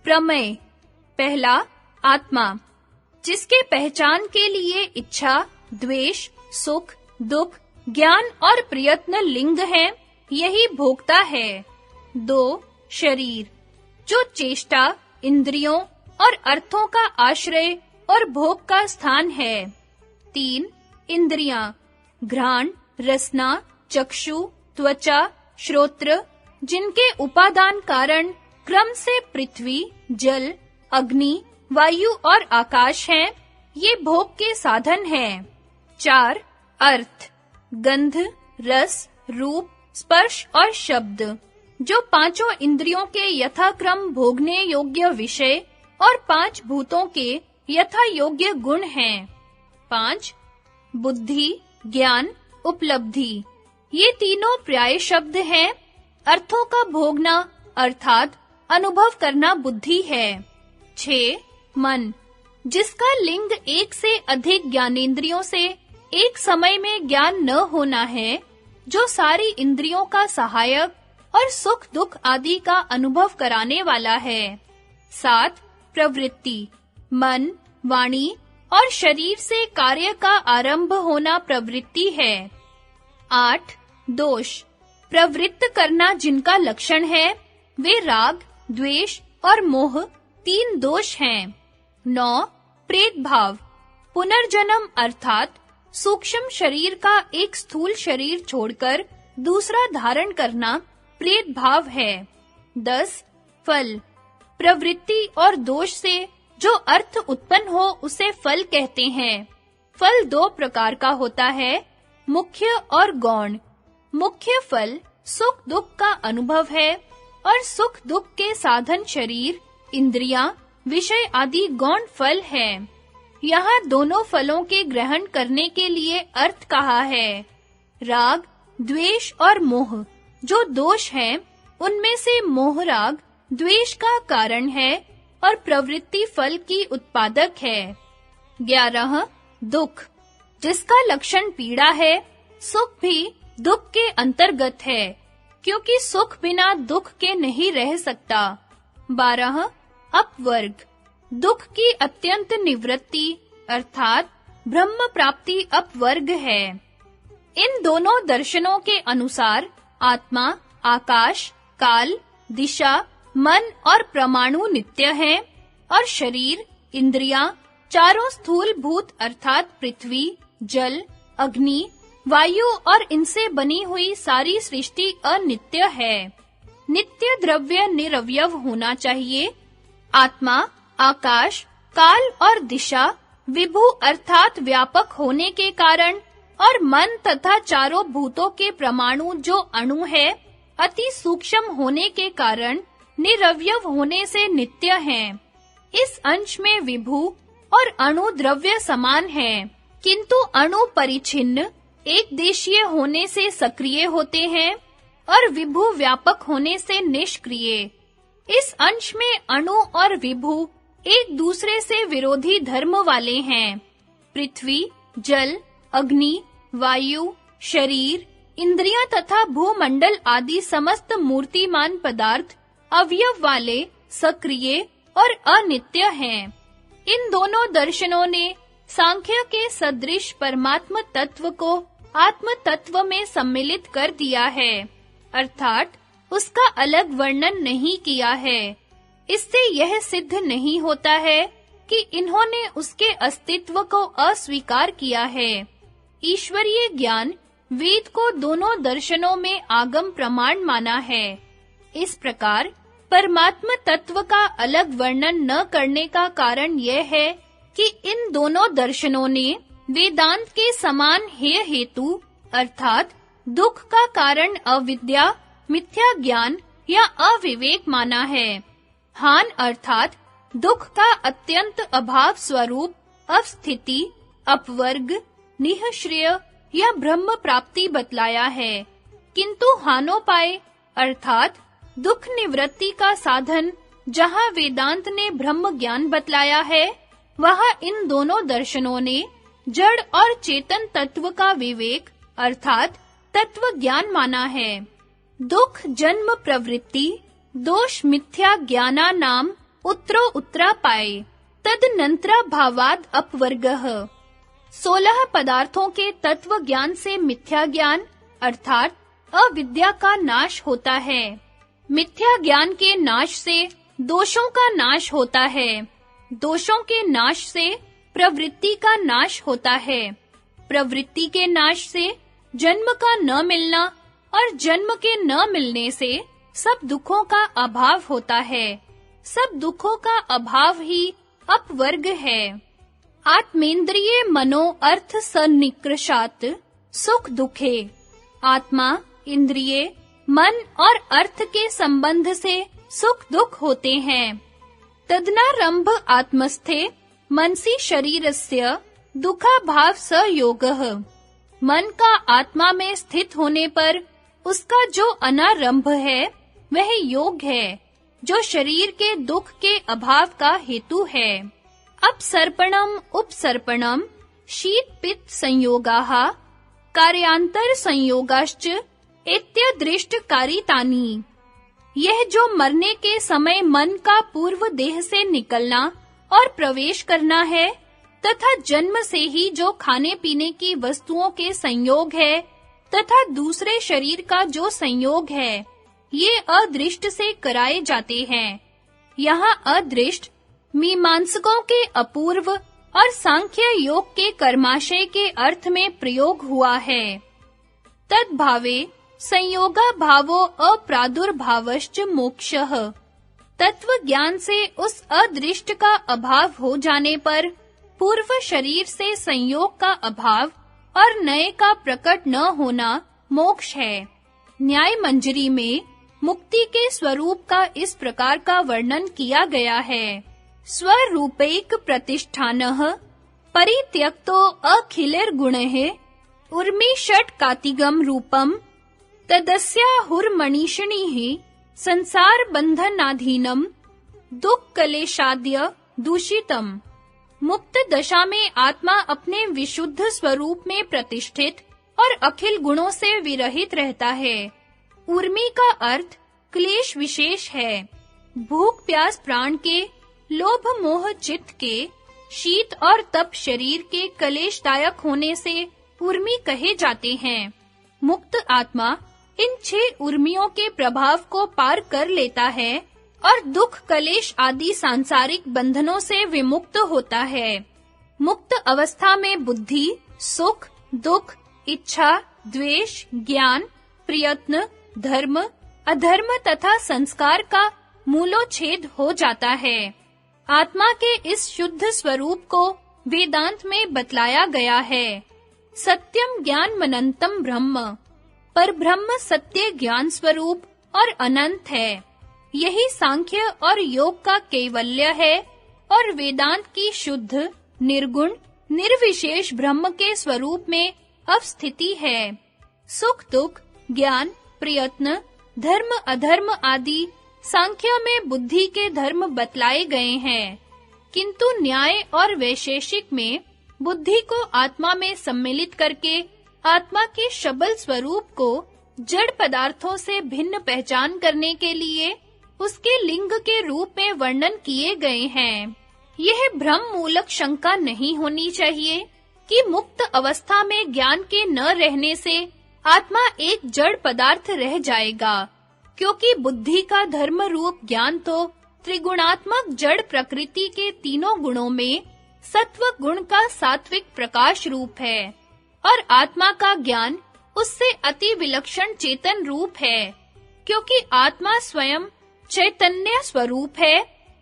प्रमेय, पहला आत्मा, जिसके पहचान के लिए इच्छा, द्वेष, सुख, दुख, ज्ञान और प्रयत्न लिंग हैं, यही भोक्ता है। 2 शरीर, जो चेष्टा, इंद्रियों और अर्थों का आश्रय और भोग का स्थान है। 3 इंद्रियां, घ्राण, रसना, चक्षु, त्वचा, श्रोत्र, जिनके उपादान कारण क्रम से पृथ्वी, जल, अग्नि, वायु और आकाश हैं, ये भोग के साधन हैं। 4 अर्थ, गंध, रस, रूप, स्पर्श और शब्द, जो पांचों इंद्रियों के यथाक्रम भोगने योग्य विषय और 5 भूतों के यथा योग्य गुण हैं। 5 बुद्धि, ज्ञान, उपलब्धि, ये तीनों पर्याय शब्द हैं। अर्थों का भोगना अर्थात अनुभव करना बुद्धि है। 6 मन, जिसका लिंग एक से अधिक ज्ञानेंद्रियों से एक समय में ज्ञान न होना है, जो सारी इंद्रियों का सहायक और सुख दुख आदि का अनुभव कराने वाला है। 7 प्रवृत्ति, मन, वाणी और शरीर से कार्य का आरंभ होना प्रवृत्ति है। 8 दोष, प्रवृत्त करना जिनका लक्षण है, वे राग, द्वेष और मोह 3 दोष हैं। 9 प्रेत भाव, पुनर्जन्म अर्थात सूक्ष्म शरीर का एक स्थूल शरीर छोड़कर दूसरा धारण करना प्रेत भाव है। 10 फल, प्रवृत्ति और दोष से जो अर्थ उत्पन्न हो उसे फल कहते हैं। फल 2 प्रकार का होता है, मुख्य और गौण। मुख्य फल सुख दुख का अनुभव है और सुख दुख के साधन शरीर, इंद्रियां, विषय आदि गौण फल है। यहाँ दोनों फलों के ग्रहण करने के लिए अर्थ कहा है। राग, द्वेष और मोह जो दोष हैं, उनमें से मोह राग द्वेष का कारण है और प्रवृत्ति फल की उत्पादक है। 11 दुख, जिसका लक्षण पीड़ा है, सुख भी दुख के अंतर्गत है, क्योंकि सुख बिना दुख के नहीं रह सकता। 12 अपवर्ग, दुख की अत्यंत निवृत्ति अर्थात ब्रह्म प्राप्ति अपवर्ग है। इन दोनों दर्शनों के अनुसार आत्मा, आकाश, काल, दिशा, मन और परमाणु नित्य हैं और शरीर, इंद्रियां, चारों स्थूल भूत अर्थात पृथ्वी, जल, अग्नि, वायु और इनसे बनी हुई सारी सृष्टि अनित्य है। नित्य द्रव्य निरवयव होना चाहिए। आत्मा, आकाश, काल और दिशा विभु अर्थात व्यापक होने के कारण और मन तथा चारों भूतों के परमाणु जो अणु है, अति सूक्ष्म होने के कारण निरवयव होने से नित्य हैं। इस अंश में विभु और अणु द्रव्य समान हैं, किंतु अणु परिच्छिन्न एक देशीय होने से सक्रिय होते हैं और विभु व्यापक होने से निष्क्रिय। इस अंश में अणु और विभु एक दूसरे से विरोधी धर्म वाले हैं। पृथ्वी, जल, अग्नि, वायु, शरीर, इंद्रियां तथा भूमंडल आदि समस्त मूर्तिमान पदार्थ अवयव वाले, सक्रिय और अनित्य हैं। इन दोनों दर्शनों ने सांख्य के सदृश परमात्म तत्व को आत्म तत्व में सम्मिलित कर दिया है, अर्थात उसका अलग वर्णन नहीं किया है। इससे यह सिद्ध नहीं होता है कि इन्होंने उसके अस्तित्व को अस्वीकार किया है। ईश्वरीय ज्ञान वेद को दोनों दर्शनों में आगम प्रमाण माना है। इस प्रकार परमात्म तत्व का अलग वर्णन न करने का कारण यह है कि इन दोनों दर्शनों ने वेदांत के समान हेय हेतु अर्थात दुख का कारण अविद्या, मिथ्या ज्ञान या अविवेक माना है। हान अर्थात दुख का अत्यंत अभाव स्वरूप अवस्थिति, अपवर्ग, निःश्रेय या ब्रह्म प्राप्ति बतलाया है, किंतु हानोपाय अर्थात दुख निवृत्ति का साधन जहाँ वेदांत ने ब्रह्म ज्ञान बतलाया है, वहाँ इन दोनों दर्शनों ने जड़ और चेतन तत्व का विवेक अर्थात तत्व ज्ञान माना है। दुख जन्म प्रवृत्ति, दोष मिथ्या ज्ञाना नाम उत्तरो उत्तरा पाए तदनंतरा भावाद अपवर्गः। 16 पदार्थों के तत्व ज्ञान से मिथ्या ज्ञान अर्थात अविद्या का नाश होता है। मिथ्या ज्ञान के नाश से दोषों का नाश होता है। दोषों के नाश से प्रवृत्ति का नाश होता है। प्रवृत्ति के नाश से जन्म का न मिलना और जन्म के न मिलने से सब दुखों का अभाव होता है। सब दुखों का अभाव ही अपवर्ग है। आत्मेंद्रिये मनो अर्थ सन्निकृषात् सुख दुखे। आत्मा, इंद्रिय, मन और अर्थ के संबंध से सुख दुख होते हैं। तदनारंभ आत्मस्थे मनसि शरीरस्य दुखाभाव संयोगः। मन का आत्मा में स्थित होने पर उसका जो अनारंभ है वह योग है जो शरीर के दुख के अभाव का हेतु है। अपसर्पणम उपसर्पणम शीत पित्त संयोगाः कार्यांतर संयोगाश्च इत्यदृष्ट कारितानि। यह जो मरने के समय मन का पूर्व देह से निकलना और प्रवेश करना है तथा जन्म से ही जो खाने पीने की वस्तुओं के संयोग है तथा दूसरे शरीर का जो संयोग है ये अदृष्ट से कराए जाते हैं। यहाँ अदृष्ट मीमांसकों के अपूर्व और सांख्य योग के कर्माशय के अर्थ में प्रयोग हुआ है। तद्भावे संयोगा भावो अप्रादुर्भावश्च मोक्षः। तत्व ज्ञान से उस अदृष्ट का अभाव हो जाने पर पूर्व शरीर से संयोग का अभाव और नए का प्रकट न होना मोक्ष है। न्याय मंजरी में मुक्ति के स्वरूप का इस प्रकार का वर्णन किया गया है। स्वरूपैक प्रतिष्ठानः परित्यक्तो अखिलैर्गुणैः उर्मी षट् कातिगम रूपम तदस्याहुर्मणिषिणीः संसार बंधनाधीनम दुख कलेशाद्य दूषितम। मुक्त दशा में आत्मा अपने विशुद्ध स्वरूप में प्रतिष्ठित और अखिल गुणों से विरहित रहता है। उर्मी का अर्थ क्लेश विशेष है। भूख प्यास प्राण के, लोभ मोह चित्त के, शीत और तप शरीर के कलेशदायक होने से उर्मी कहे जाते हैं। मुक्त आत्मा इन 6 उर्मियों के प्रभाव को पार कर लेता है और दुख कलेश आदि सांसारिक बंधनों से विमुक्त होता है। मुक्त अवस्था में बुद्धि, सुख, दुख, इच्छा, द्वेष, ज्ञान, प्रयत्न, धर्म, अधर्म तथा संस्कार का मूलोच्छेद हो जाता है। आत्मा के इस शुद्ध स्वरूप को वेदांत में बतलाया गया है। सत्यम ज्ञानमनंतम ब्रह्म। पर ब्रह्म सत्य ज्ञान स्वरूप और अनंत है। यही सांख्य और योग का कैवल्य है और वेदांत की शुद्ध, निर्गुण, निर्विशेष ब्रह्म के स्वरूप में अवस्थिति है। सुख दुख, ज्ञान, प्रयत्न, धर्म अधर्म आदि सांख्य में बुद्धि के धर्म बतलाए गए हैं, किंतु न्याय और वैशेषिक में बुद्धि को आत्मा में सम्मिलित करके आत्मा के शबल स्वरूप को जड़ पदार्थों से भिन्न पहचान करने के लिए उसके लिंग के रूप में वर्णन किए गए हैं। यह भ्रम मूलक शंका नहीं होनी चाहिए कि मुक्त अवस्था में ज्ञान के न रहने से आत्मा एक जड़ पदार्थ रह जाएगा, क्योंकि बुद्धि का धर्म रूप ज्ञान तो त्रिगुणात्मक जड़ प्रकृति के तीनों गुणों में सत्व गुण का सात्विक प्रकाश रूप है और आत्मा का ज्ञान उससे अति विलक्षण चेतन रूप है, क्योंकि आत्मा स्वयं चैतन्य स्वरूप है।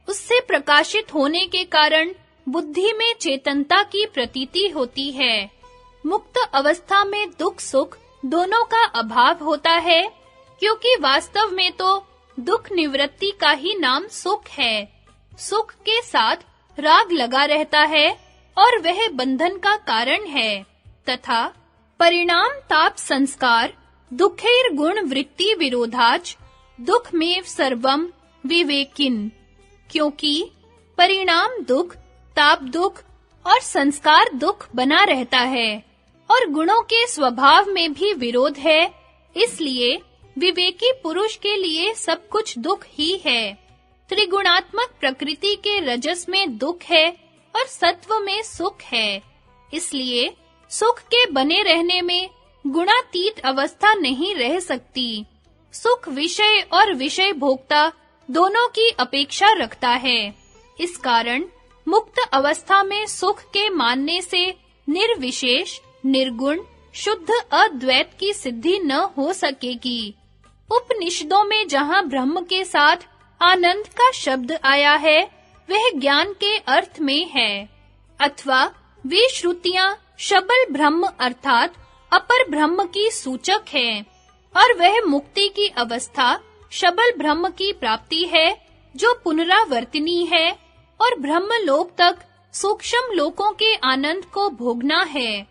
उससे प्रकाशित होने के कारण बुद्धि में चेतनता की प्रतीति होती है। मुक्त अवस्था में दुख सुख दोनों का अभाव होता है, क्योंकि वास्तव में तो दुख निवृत्ति का ही नाम सुख है। सुख के साथ राग लगा रहता है और वह बंधन का कारण है, तथा परिणाम ताप संस्कार दुखेर गुण वृत्ति विरोधाच दुखमेव सर्वम विवेकिन। क्योंकि परिणाम दुख, ताप दुख और संस्कार दुख बना रहता है और गुणों के स्वभाव में भी विरोध है, इसलिए विवेकी पुरुष के लिए सब कुछ दुख ही है। त्रिगुणात्मक प्रकृति के रजस में दुख है और सत्व में सुख है। इसलिए सुख के बने रहने में गुणातीत अवस्था नहीं रह सकती। सुख विषय और विषय भोक्ता दोनों की अपेक्षा रखता है। इस कारण मुक्त अवस्था में सुख के मानने से निर्विशेष, निर्गुण, शुद्ध अद्वैत की सिद्धि न हो सकेगी। उपनिषदों में जहाँ ब्रह्म के साथ आनंद का शब्द आया है, वह ज्ञान के अर्थ में है, अथवा वे श्रुतियां शबल ब्रह्म अर्थात अपर ब्रह्म की सूचक है, और वह मुक्ति की अवस्था शबल ब्रह्म की प्राप्ति है, जो पुनरावर्तनी है और ब्रह्मलोक तक सूक्ष्म लोकों के आनंद को भोगना है,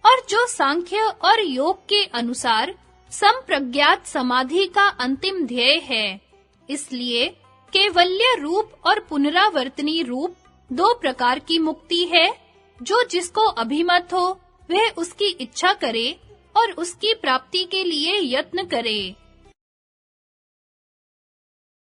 और जो सांख्य और योग के अनुसार संप्रज्ञात समाधि का अंतिम ध्येय है। इसलिए कैवल्य रूप और पुनरावर्तनी रूप दो प्रकार की मुक्ति है। जो जिसको अभिमत हो वह उसकी इच्छा करे और उसकी प्राप्ति के लिए यत्न करे।